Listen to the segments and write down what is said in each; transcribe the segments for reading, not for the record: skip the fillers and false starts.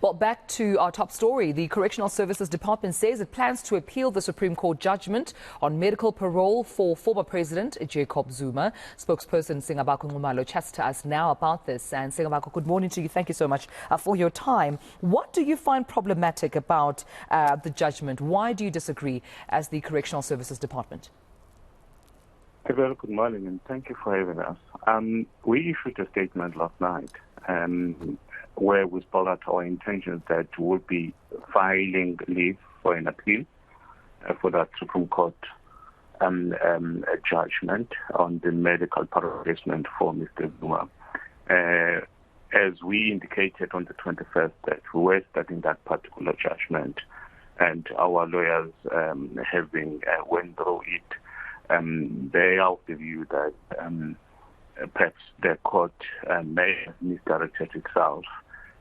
Well, back to our top story. The Correctional Services Department says it plans to appeal the Supreme Court judgment on medical parole for former President Jacob Zuma. Spokesperson Singabakho Nxumalo chats to us now about this. And Singabakho, good morning to you. Thank you so much for your time. What do you find problematic about the judgment? Why do you disagree as the Correctional Services Department? A very good morning, and thank you for having us. We issued a statement last night where we spelled out our intentions that we'll be filing leave for an appeal for that Supreme Court judgment on the medical parole for Mr. Zuma. As we indicated on the 21st, that we were studying that particular judgment, and our lawyers having went through it, they are of the view that perhaps the court may have misdirected itself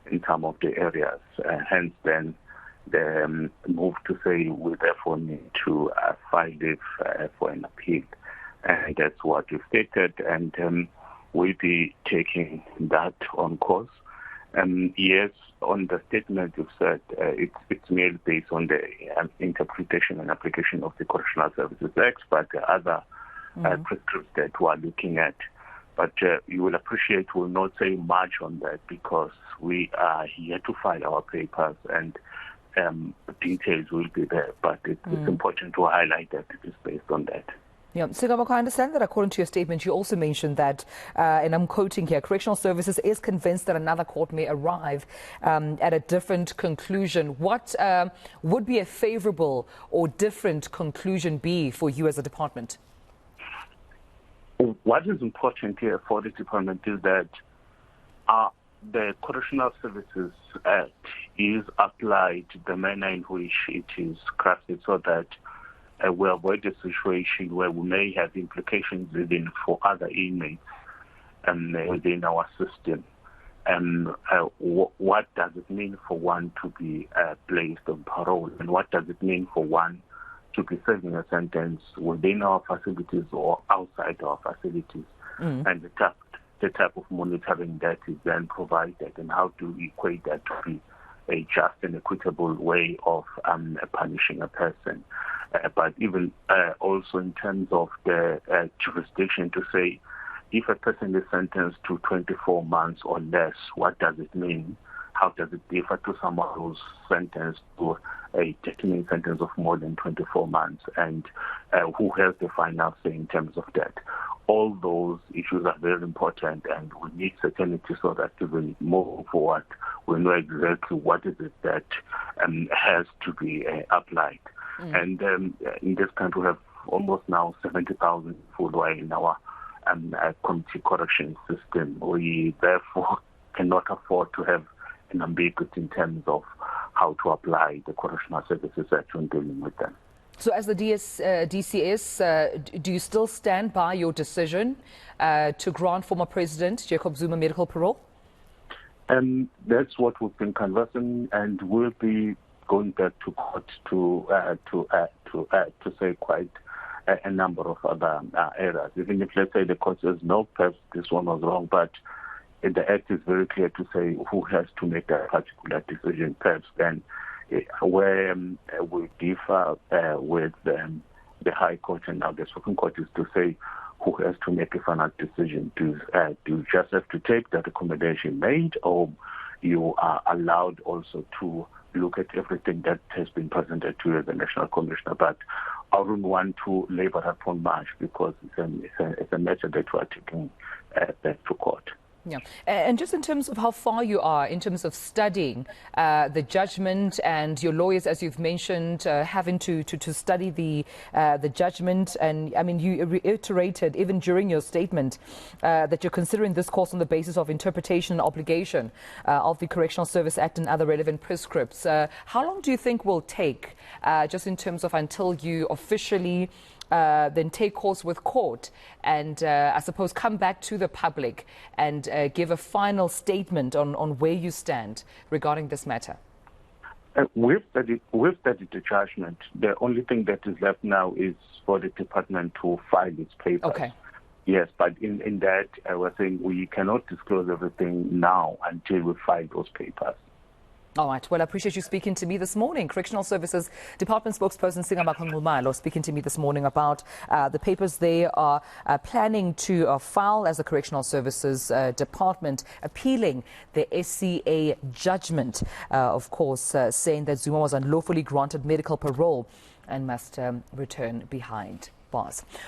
in some of the areas. Hence, then the move to say we therefore need to file it for an appeal. And that's what you stated, and we'll be taking that on course. Yes, on the statement you've said, it's merely based on the interpretation and application of the Correctional Services Act, but the other prescripts that we are looking at. But you will appreciate we'll not say much on that because we are here to file our papers, and details will be there. But it's important to highlight that it is based on that. Yeah, Singabakho, I understand that according to your statement, you also mentioned that, and I'm quoting here, Correctional Services is convinced that another court may arrive at a different conclusion. What would be a favorable or different conclusion be for you as a department? What is important here for the department is that the Correctional Services Act is applied the manner in which it is crafted so that we avoid a situation where we may have implications even for other inmates within our system. What does it mean for one to be placed on parole, and what does it mean for one to be serving a sentence within our facilities or outside our facilities, and the type of monitoring that is then provided, and how to equate that to be a just and equitable way of punishing a person. But even also in terms of the jurisdiction to say, if a person is sentenced to 24 months or less, what does it mean? How does it differ to someone who's sentenced to a determined sentence of more than 24 months, and who has the final say in terms of that? All those issues are very important, and we need certainty so that even moving forward, we know exactly what is it that has to be applied. And in this country, we have almost now 70,000 people who are in our community correction system. We therefore cannot afford to have an ambiguity in terms of how to apply the Correctional Services Act when dealing with them. So as the DCS, do you still stand by your decision to grant former President Jacob Zuma medical parole? That's what we've been conversing, and we'll be going back to court to say quite a number of other errors. Even if, let's say, the court says, no, perhaps this one was wrong, but the Act is very clear to say who has to make that particular decision. Perhaps then where we differ with the High Court and now the Supreme Court is to say who has to make a final decision. Do you just have to take the recommendation made, or you are allowed also to look at everything that has been presented to you as a National Commissioner? But I wouldn't want to labor upon much because it's a matter that we are taking back to court. Yeah, and just in terms of how far you are in terms of studying the judgment, and your lawyers, as you've mentioned, having to study the judgment, and I mean, you reiterated even during your statement that you're considering this course on the basis of interpretation and obligation of the Correctional Service Act and other relevant prescripts. How long do you think will take, just in terms of until you officially then take course with court and I suppose come back to the public and give a final statement on where you stand regarding this matter? We've studied the judgment. The only thing that is left now is for the department to file its papers. Okay. Yes, but in that, we're saying we cannot disclose everything now until we file those papers. All right. Well, I appreciate you speaking to me this morning. Correctional Services Department Spokesperson Singabakho Nxumalo speaking to me this morning about the papers they are planning to file as the Correctional Services Department, appealing the SCA judgment, of course, saying that Zuma was unlawfully granted medical parole and must return behind bars.